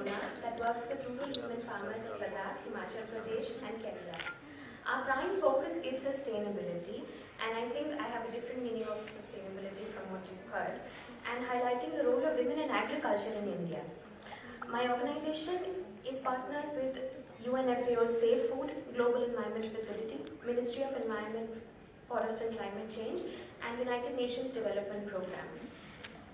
Sona that works with rural women farmers of Ladakh, Himachal Pradesh and Kerala. Our prime focus is sustainability, and I think I have a different meaning of sustainability from what you've heard, and highlighting the role of women in agriculture in India. My organization is partners with UNFAO's Safe Food, Global Environment Facility, Ministry of Environment, Forest and Climate Change, and United Nations Development Program.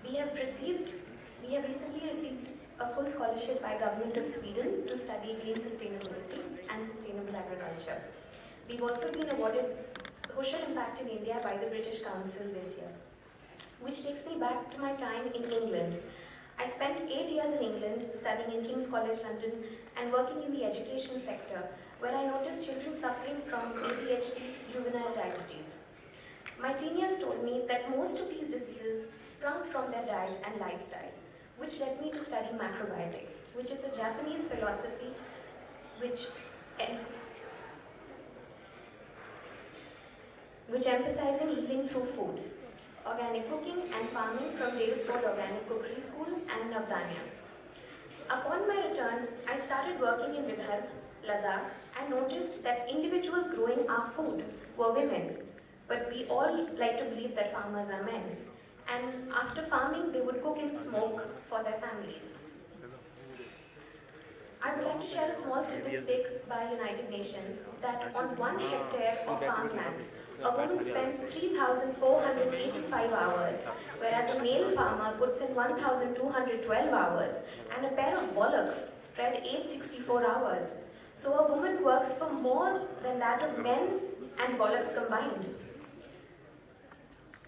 We have recently received a full scholarship by Government of Sweden to study green sustainability and sustainable agriculture. We've also been awarded Social Impact in India by the British Council this year, which takes me back to my time in England. I spent 8 years in England studying in King's College London and working in the education sector, where I noticed children suffering from ADHD, juvenile diabetes. My seniors told me that most of these diseases sprung from their diet and lifestyle, which led me to study macrobiotics, which is a Japanese philosophy which emphasizes healing through food, organic cooking and farming from Davisford Organic Cookery School and Navdanya. Upon my return, I started working in Vidarbha, Ladakh, and noticed that individuals growing our food were women, but we all like to believe that farmers are men. And after farming, they would cook in smoke for their families. I would like to share a small statistic by United Nations that on 1 hectare of farmland, a woman spends 3,485 hours, whereas a male farmer puts in 1,212 hours, and a pair of bullocks spread 864 hours. So a woman works for more than that of men and bullocks combined.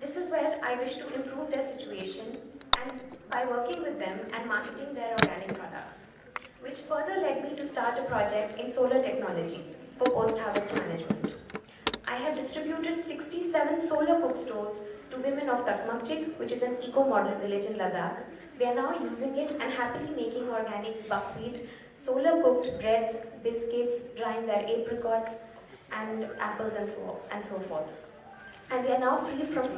This is where I wish to improve their situation and by working with them and marketing their organic products, which further led me to start a project in solar technology for post-harvest management. I have distributed 67 solar cook stoves to women of Takmakchik, which is an eco-model village in Ladakh. They are now using it and happily making organic buckwheat, solar-cooked breads, biscuits, drying their apricots and apples and so forth. And they are now free from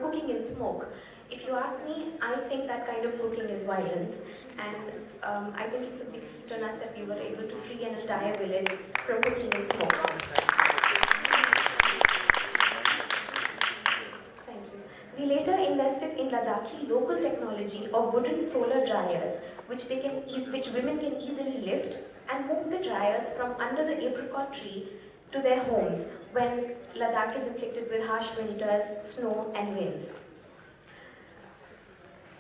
cooking in smoke. If you ask me, I think that kind of cooking is violence, and I think it's a big feat on us that we were able to free an entire village from cooking in smoke. Thank you. We later invested in Ladakhi local technology of wooden solar dryers, which women can easily lift and move the dryers from under the apricot tree to their homes when Ladakh is inflicted with harsh winters, snow and winds.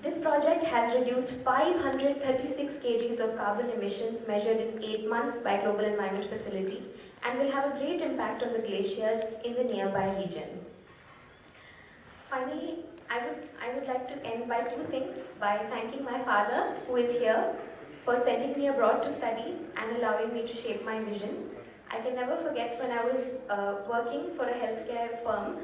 This project has reduced 536 kgs of carbon emissions measured in 8 months by Global Environment Facility and will have a great impact on the glaciers in the nearby region. Finally, I would like to end by 2 things, by thanking my father, who is here, for sending me abroad to study and allowing me to shape my vision. I can never forget when I was working for a healthcare firm.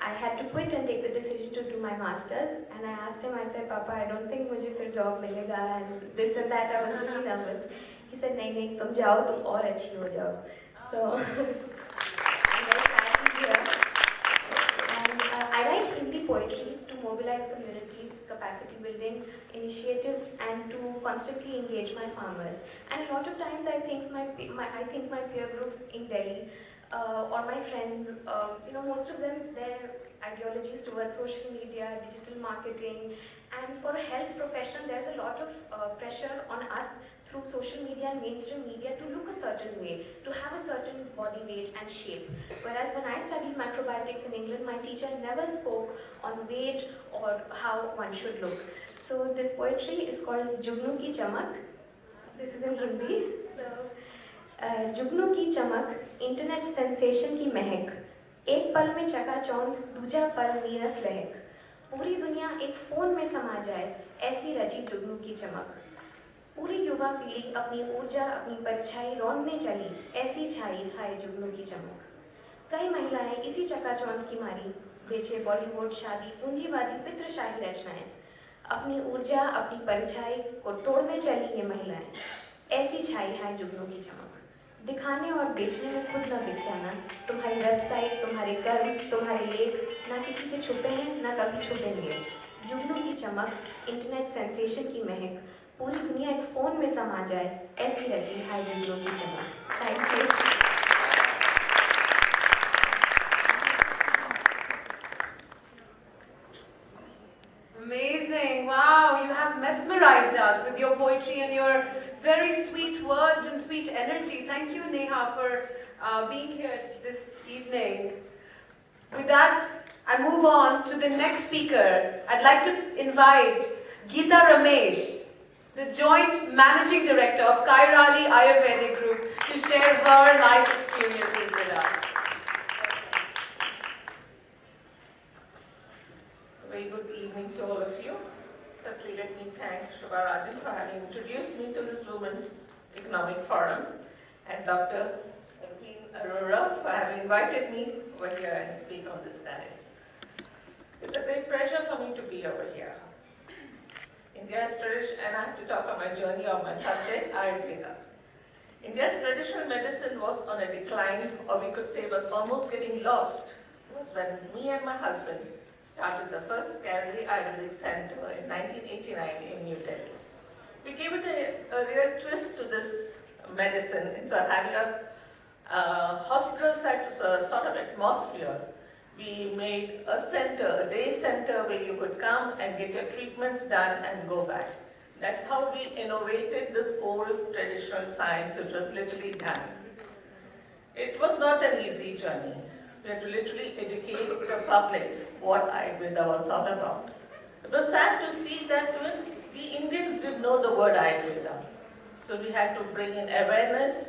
I had to quit and take the decision to do my master's, and I asked him, I said, Papa, I don't think मुझे फिर job मिलेगा and this and that. I was really nervous. He said, नहीं, तुम जाओ, तुम और अच्छी हो जाओ. So I'm very happy here. And I write Hindi poetry to mobilize communities, capacity building initiatives, and to constantly engage my farmers. And a lot of times I think my peer group in Delhi or my friends, most of them, their ideologies towards social media, digital marketing, and for a health professional, there's a lot of pressure on us through social media and mainstream media to look a certain way, to have a certain body weight and shape. Whereas when I studied macrobiotics in England, my teacher never spoke on weight or how one should look. So this poetry is called Jugnu Ki Chamak. This is in Hindi. जुगनू की चमक, internet sensation की महक, एक पल में चकाचौंध, दूजा पल नीरस लहक, पूरी दुनिया एक फोन में समा जाए, ऐसी रची जुगनू की चमक। पूरी युवा पीढ़ी अपनी ऊर्जा, अपनी परछाई रौंदने चली, ऐसी छाई हाय जुगनू की चमक। कई महिलाएं इसी चकाचौंध की मारी, बेचे बॉलीवुड, शादी, पूंजीवादी, पितृशाही रचनाएं, अपनी ऊर्जा, अपनी परछाई को तोड़ने चली ये महिलाएं, ऐसी छाई हाय जुगनू की चमक। दिखाने और बेचने में खुद न बिक जाना, तुम्हारी वेबसाइट, तुम्हारे कर्म, तुम्हारे लेख ना किसी से छुपे हैं, ना कभी छुपेंगे। जुगनू की चमक, इंटरनेट सेंसेशन की महक, पूरी दुनिया एक फ़ोन में समा जाए, ऐसी रची आयुर्वेदियों की कला। Thank you. Amazing. Wow, you have mesmerized us with your poetry and your very sweet words and sweet energy. Thank you, Neha, for being here this evening. With that, I move on to the next speaker. I'd like to invite Gita Ramesh, the Joint Managing Director of Kairali Ayurvedic Group, to share her life experiences with us. Very good evening to all of you. Firstly, let me thank Shubharadin for having introduced me to this Women's Economic Forum, and Dr. Queen Arora for having invited me over here and speak on this dais. It's a great pleasure for me to be over here. India's tradition, and I have to talk about my journey of my subject, Ayurveda. India's traditional medicine was on a decline, or we could say was almost getting lost. It was when me and my husband started the first Kerala Ayurvedic Center in 1989 in New Delhi. We gave it a real twist to this medicine. Instead of having a hospital sort of atmosphere, we made a center, a day center where you could come and get your treatments done and go back. That's how we innovated this old traditional science, which was literally done. It was not an easy journey. We had to literally educate the public what Ayurveda was all about. It was sad to see that we Indians didn't know the word Ayurveda. So we had to bring in awareness,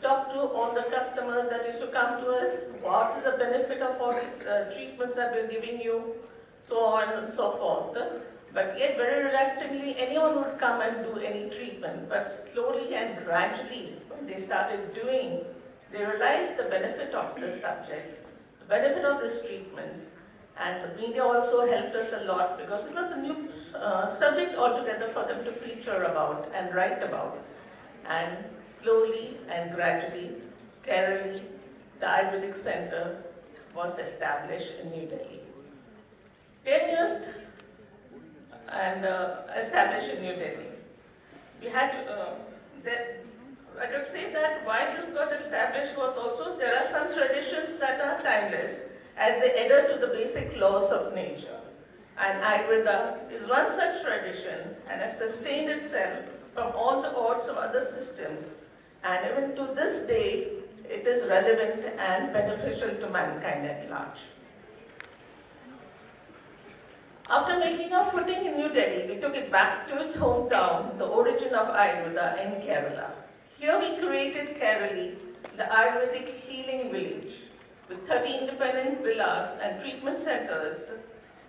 talk to all the customers that used to come to us, what is the benefit of all these treatments that we're giving you, so on and so forth. But yet very reluctantly anyone would come and do any treatment. But slowly and gradually, when they started doing, they realized the benefit of this subject, the benefit of these treatments, and the media also helped us a lot because it was a new subject altogether for them to feature about and write about. And slowly and gradually, Kerala, the Ayurvedic Center was established in New Delhi. 10 years and established in New Delhi. We had I could say that why this got established was also there are some traditions that are timeless as they adhere to the basic laws of nature. And Ayurveda is one such tradition and has sustained itself from all the odds of other systems. And even to this day, it is relevant and beneficial to mankind at large. After making our footing in New Delhi, we took it back to its hometown, the origin of Ayurveda in Kerala. Here we created Kerala, the Ayurvedic healing village, with 30 independent villas and treatment centers,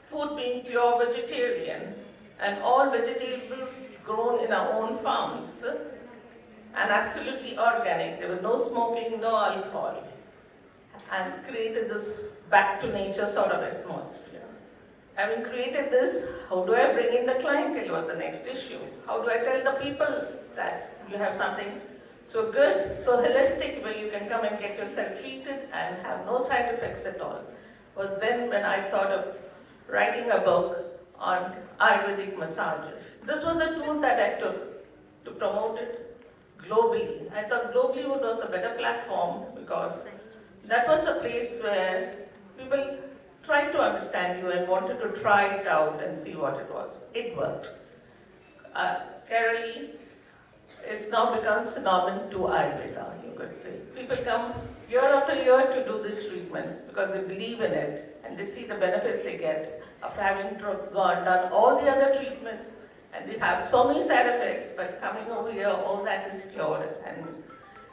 food being pure vegetarian, and all vegetables grown in our own farms, and absolutely organic. There was no smoking, no alcohol, and created this back to nature sort of atmosphere. Having created this, how do I bring in the clientele was the next issue. How do I tell the people that you have something so good, so holistic, where you can come and get yourself treated and have no side effects at all? Was then when I thought of writing a book on Ayurvedic massages. This was a tool that I took to promote it globally. I thought globally was a better platform because that was a place where people tried to understand you and wanted to try it out and see what it was. It worked. Kerala it's now become synonym to Ayurveda, you could say. People come year after year to do these treatments because they believe in it and they see the benefits they get after having done all the other treatments, and they have so many side effects, but coming over here, all that is cured and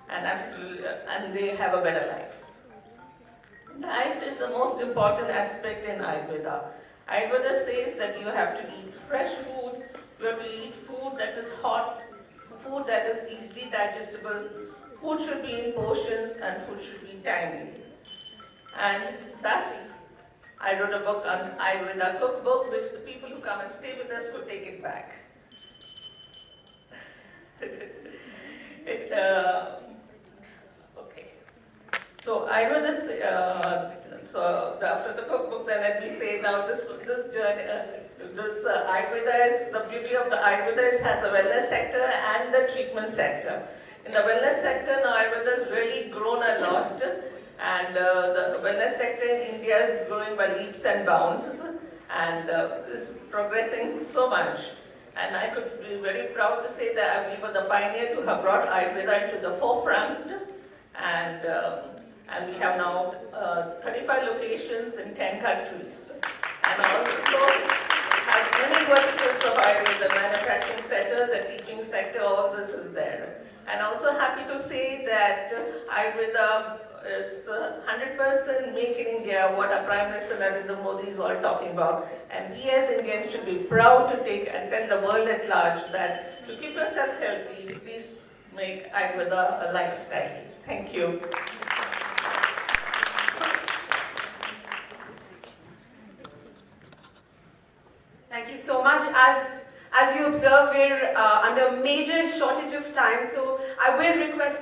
absolutely, and they have a better life. Diet is the most important aspect in Ayurveda. Ayurveda says that you have to eat fresh food, you have to eat food that is hot, food that is easily digestible, food should be in portions, and food should be timely. And thus, I wrote a book on Ayurveda cookbook, which the people who come and stay with us could take it back. Okay. So Ayurveda, so after the cookbook, then let me say now this journey. This Ayurveda is, the beauty of the Ayurveda is has a wellness sector and the treatment sector. In the wellness sector, now Ayurveda has really grown a lot, and the wellness sector in India is growing by leaps and bounds, and is progressing so much. And I could be very proud to say that we were the pioneer to have brought Ayurveda into the forefront, and we have now 35 locations in 10 countries. And also have many verticals of Ayurveda, the manufacturing sector, the teaching sector, all this is there. And also happy to say that Ayurveda is 100% make in India, what our Prime Minister Narendra Modi is all talking about. And we as Indians should be proud to take and tell the world at large that to keep yourself healthy, please make Ayurveda a lifestyle. Thank you. Thank you so much. As you observe, we're under major shortage of time, so I will request